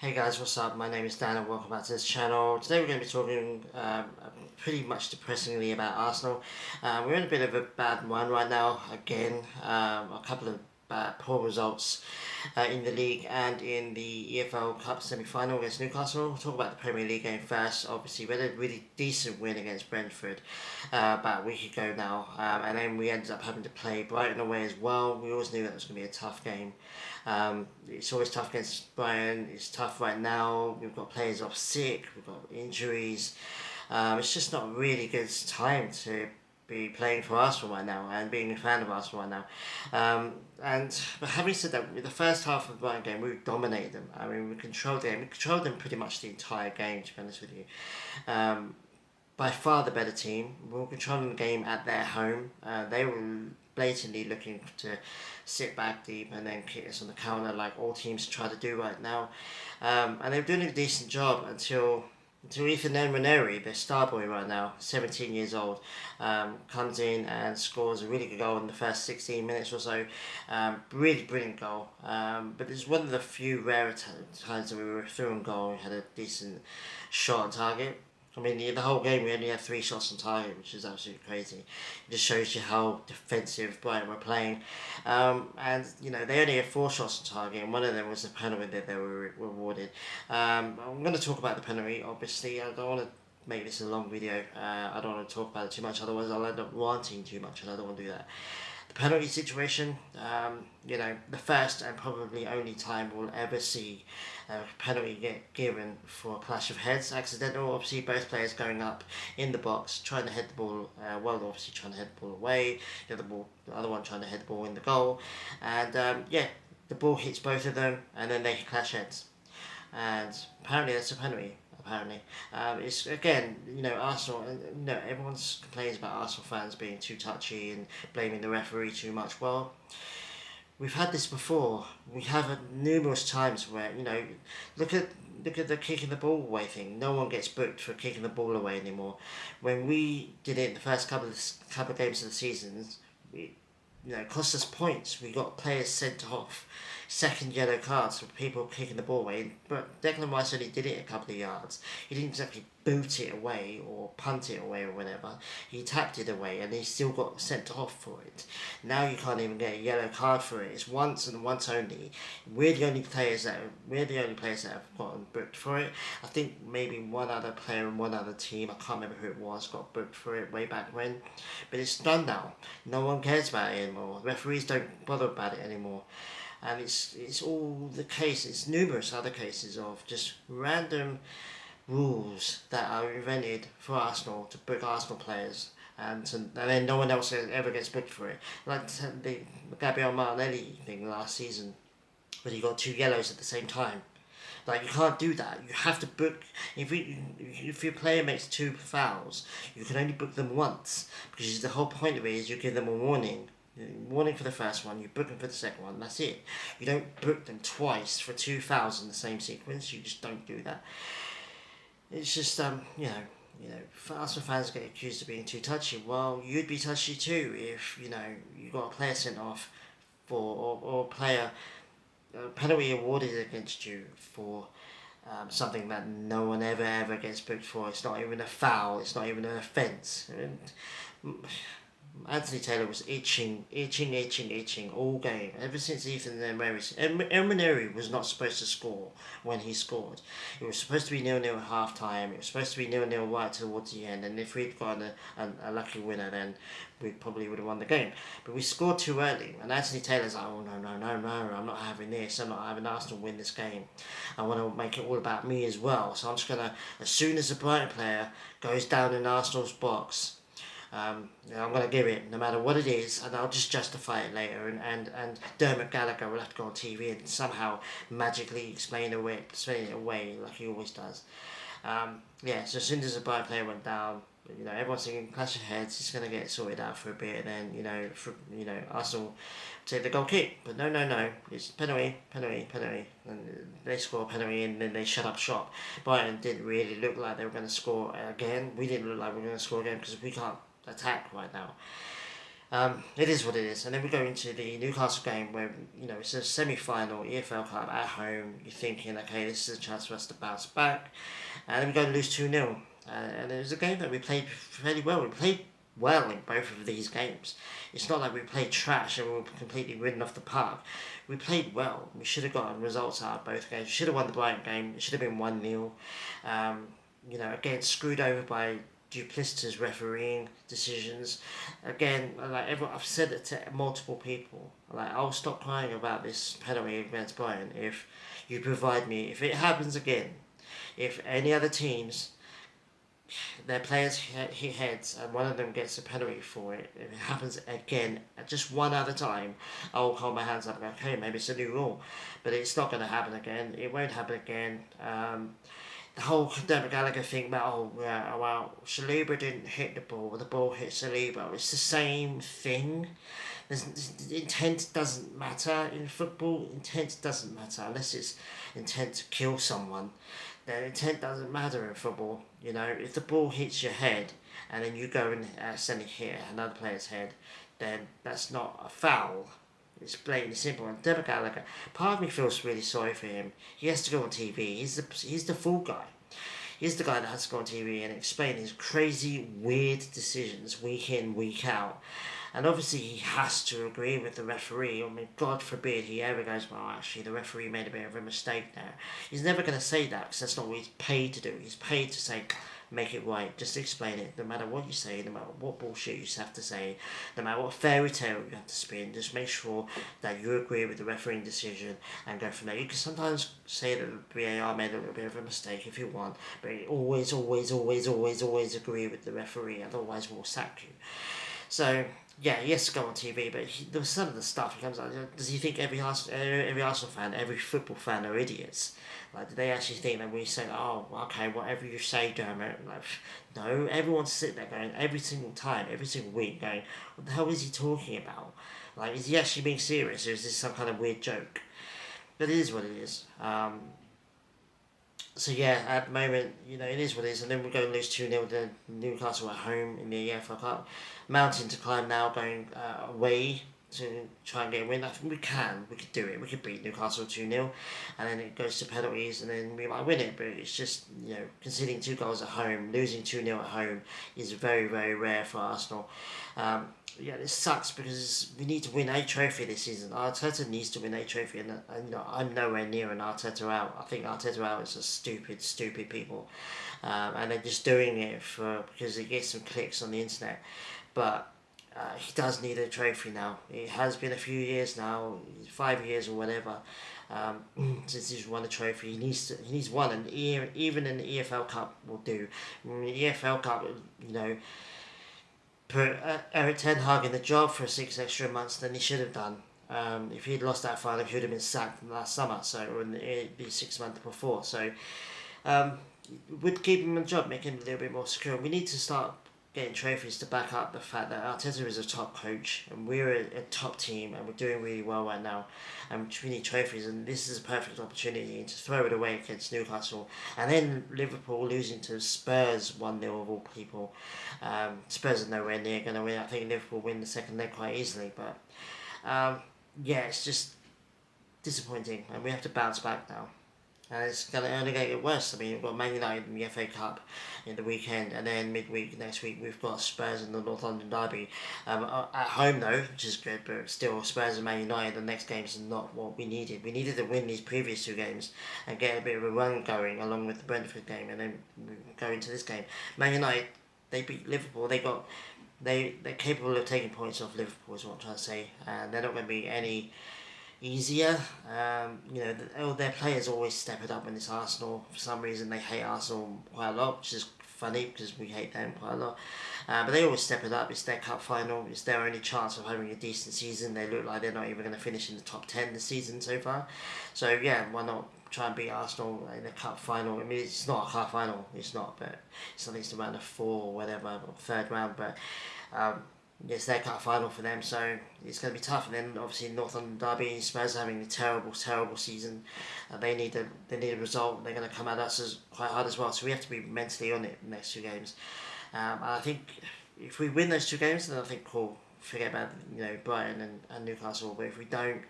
Hey guys, what's up? My name is Dan and welcome back to this channel. Today we're going to be talking pretty much depressingly about Arsenal. We're in a bit of a bad run right now, again. A couple of poor results in the league and in the EFL Cup semi-final against Newcastle. We'll talk about the Premier League game first. Obviously, we had a really decent win against Brentford about a week ago now. And then we ended up having to play Brighton away as well. We always knew that was going to be a tough game. It's always tough against Brighton. It's tough right now. We've got players off sick. We've got injuries. It's just not a really good time to be playing for Arsenal right now and being a fan of Arsenal right now. But having said that, with the first half of the Brighton game, we dominated them. I mean, we controlled the game. We controlled them pretty much the entire game, to be honest with you. By far the better team. We were controlling the game at their home. They were blatantly looking to sit back deep and then kick us on the counter like all teams try to do right now. And they were doing a decent job until Ethan Nwaneri, the star boy right now, 17 years old, comes in and scores a really good goal in the first 16 minutes or so. Really brilliant goal. But it's one of the few rare times that we were through on goal and had a decent shot on target. I mean, the whole game we only had 3 shots on target, which is absolutely crazy. It just shows you how defensive Brighton were playing. And, you know, they only had 4 shots on target, and one of them was a penalty that they were rewarded. I'm going to talk about the penalty, obviously. I don't want to make this a long video. I don't want to talk about it too much, otherwise I'll end up ranting too much, and I don't want to do that. The penalty situation, you know, the first and probably only time we'll ever see a penalty get given for a clash of heads, accidental. Obviously, both players going up in the box, trying to head the ball, obviously trying to head the ball away, the other one trying to head the ball in the goal, and the ball hits both of them, and then they clash heads, and apparently that's a penalty. Apparently, it's again, you know, Arsenal. You know, everyone complains about Arsenal fans being too touchy and blaming the referee too much. Well, we've had this before. We have it numerous times where, you know, look at the kicking the ball away thing. No one gets booked for kicking the ball away anymore. When we did it in the first couple of games of the season, it cost us points. We got players sent off, second yellow cards for people kicking the ball away. But Declan Rice only did it a couple of yards. He didn't exactly boot it away or punt it away or whatever. He tapped it away and he still got sent off for it. Now you can't even get a yellow card for it. It's once and once only. We're the only players that have gotten booked for it. I think maybe one other player and one other team, I can't remember who it was, got booked for it way back when. But it's done now. No one cares about it anymore. Referees don't bother about it anymore. And it's all the case. It's numerous other cases of just random rules that are invented for Arsenal to book Arsenal players, and then no one else ever gets booked for it. Like the Gabriel Martinelli thing last season, where he got 2 yellows at the same time. Like, you can't do that. You have to book. If your player makes 2 fouls, you can only book them once, because the whole point of it is you give them a warning. Warning for the first one, you book them for the second one, that's it. You don't book them twice for 2 fouls in the same sequence. You just don't do that. It's just, you know, Arsenal fans get accused of being too touchy. Well, you'd be touchy too if, you know, you got a player sent off or a player penalty awarded against you for something that no one ever gets booked for. It's not even a foul. It's not even an offence. Anthony Taylor was itching all game, ever since Ethan Nwaneri was not supposed to score when he scored. It was supposed to be 0-0 at half time, it was supposed to be 0-0 right towards the end, and if we'd gotten a lucky winner, then we probably would have won the game. But we scored too early, and Anthony Taylor's like, oh no, I'm not having this, I'm not having Arsenal win this game. I want to make it all about me as well, so I'm just going to, as soon as the Brighton player goes down in Arsenal's box, I'm going to give it, no matter what it is, and I'll just justify it later. And Dermot Gallagher will have to go on TV and somehow magically explain it away like he always does. So as soon as the Brighton player went down, you know, everyone's thinking clash of heads. It's going to get sorted out for a bit, and then Arsenal take the goal kick. But no, it's penalty, and they score a penalty, and then they shut up shop. Brighton didn't really look like they were going to score again. We didn't look like we were going to score again because we can't attack right now. It is what it is. And then we go into the Newcastle game where, it's a semi-final EFL Cup at home. You're thinking, okay, this is a chance for us to bounce back. And then we go to lose 2-0. And it was a game that we played fairly well. We played well in both of these games. It's not like we played trash and we were completely ridden off the park. We played well. We should have gotten results out of both games. We should have won the Brighton game. It should have been 1-0. Again, screwed over by duplicitous refereeing decisions. Again, I've said it to multiple people. I'll stop crying about this penalty against Brighton if you provide me. If it happens again, if any other teams, their players hit heads and one of them gets a penalty for it, if it happens again, just one other time, I'll hold my hands up and go, okay, maybe it's a new rule. But it's not going to happen again. It won't happen again. The whole Dermot Gallagher thing about, Saliba didn't hit the ball hit Saliba. It's the same thing. Intent doesn't matter in football. Intent doesn't matter unless it's intent to kill someone. Then intent doesn't matter in football. If the ball hits your head and then you go and accidentally hit another player's head, then that's not a foul. It's blatantly simple. And Dermot Gallagher, part of me feels really sorry for him. He has to go on TV. He's the fool guy. He's the guy that has to go on TV and explain his crazy, weird decisions week in, week out. And obviously he has to agree with the referee. I mean, God forbid he ever goes, well, actually, the referee made a bit of a mistake there. He's never going to say that because that's not what he's paid to do. He's paid to say, make it right. Just explain it. No matter what you say, no matter what bullshit you have to say, no matter what fairy tale you have to spin, just make sure that you agree with the refereeing decision and go from there. You can sometimes say that the VAR made a little bit of a mistake if you want, but always agree with the referee, otherwise we'll sack you. So, yeah, he has to go on TV, but there was some of the stuff he comes out. Does he think every Arsenal fan, every football fan are idiots? Do they actually think that we say, oh, okay, whatever you say, Dermot? No, everyone's sitting there going every single time, every single week, going, what the hell is he talking about? Is he actually being serious, or is this some kind of weird joke? But it is what it is. So yeah, at the moment, it is what it is, and then we're going to lose 2-0 to Newcastle at home in the EFL Cup. Mountain to climb now, going away to try and get a win. I think we could do it. We could beat Newcastle 2-0, and then it goes to penalties, and then we might win it. But it's just, conceding 2 goals at home, losing 2-0 at home is very, very rare for Arsenal. This sucks because we need to win a trophy this season. Arteta needs to win a trophy, and I'm nowhere near an Arteta out. I think Arteta out is a stupid people, and they're just doing it because he gets some clicks on the internet. But he does need a trophy now. It has been a few years now, 5 years or whatever, since he's won a trophy. He needs one, and even an EFL Cup will do. The EFL Cup, put Eric Ten Hag in the job for 6 extra months than he should have done. If he'd lost that final, he would have been sacked last summer, it'd be 6 months before. So, would keep him in the job, make him a little bit more secure. We need to start getting trophies to back up the fact that Arteta is a top coach and we're a top team and we're doing really well right now, and we need trophies, and this is a perfect opportunity to throw it away against Newcastle, and then Liverpool losing to Spurs 1-0 of all people. Spurs are nowhere near going to win. I think Liverpool win the second leg quite easily, but it's just disappointing, and we have to bounce back now. And it's going to only get worse. I mean, we've got Man United in the FA Cup in the weekend, and then midweek next week we've got Spurs in the North London derby. At home though, which is good, but still Spurs and Man United, the next game is not what we needed. We needed to win these previous 2 games and get a bit of a run going along with the Brentford game, and then go into this game. Man United, they beat Liverpool. They're capable of taking points off Liverpool is what I'm trying to say, and they're not going to be any easier. All their players always step it up when it's Arsenal. For some reason they hate Arsenal quite a lot, which is funny because we hate them quite a lot. But they always step it up. It's their cup final. It's their only chance of having a decent season. They look like they're not even going to finish in the top 10 this season so far. So yeah, why not try and beat Arsenal in the cup final? I mean, it's not a cup final. It's not, but it's at least around the 4 or whatever, or 3rd round. But it's their cup final for them, so it's going to be tough. And then obviously North London derby, Spurs having a terrible season. They need a result. They're going to come at us as quite hard as well. So we have to be mentally on it in the next 2 games. I think if we win those 2 games, then I think cool. forget about Brighton and Newcastle. But if we don't,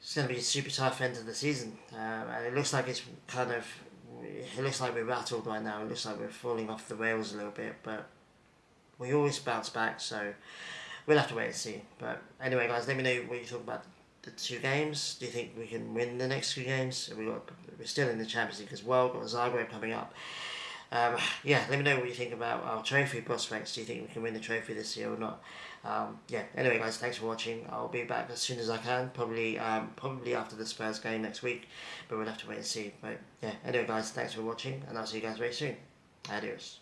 it's going to be a super tough end of the season, and it looks like it's kind of. It looks like we're rattled right now. It looks like we're falling off the rails a little bit, but we always bounce back. So we'll have to wait and see. But anyway, guys, let me know what you thought about the 2 games. Do you think we can win the next 2 games? We're still in the Champions League as well. Got Zagreb coming up. Yeah, let me know what you think about our trophy prospects. Do you think we can win the trophy this year or not? Yeah, anyway guys, thanks for watching. I'll be back as soon as I can, probably after the Spurs game next week, but we'll have to wait and see. But yeah, anyway guys, thanks for watching, and I'll see you guys very soon. Adios.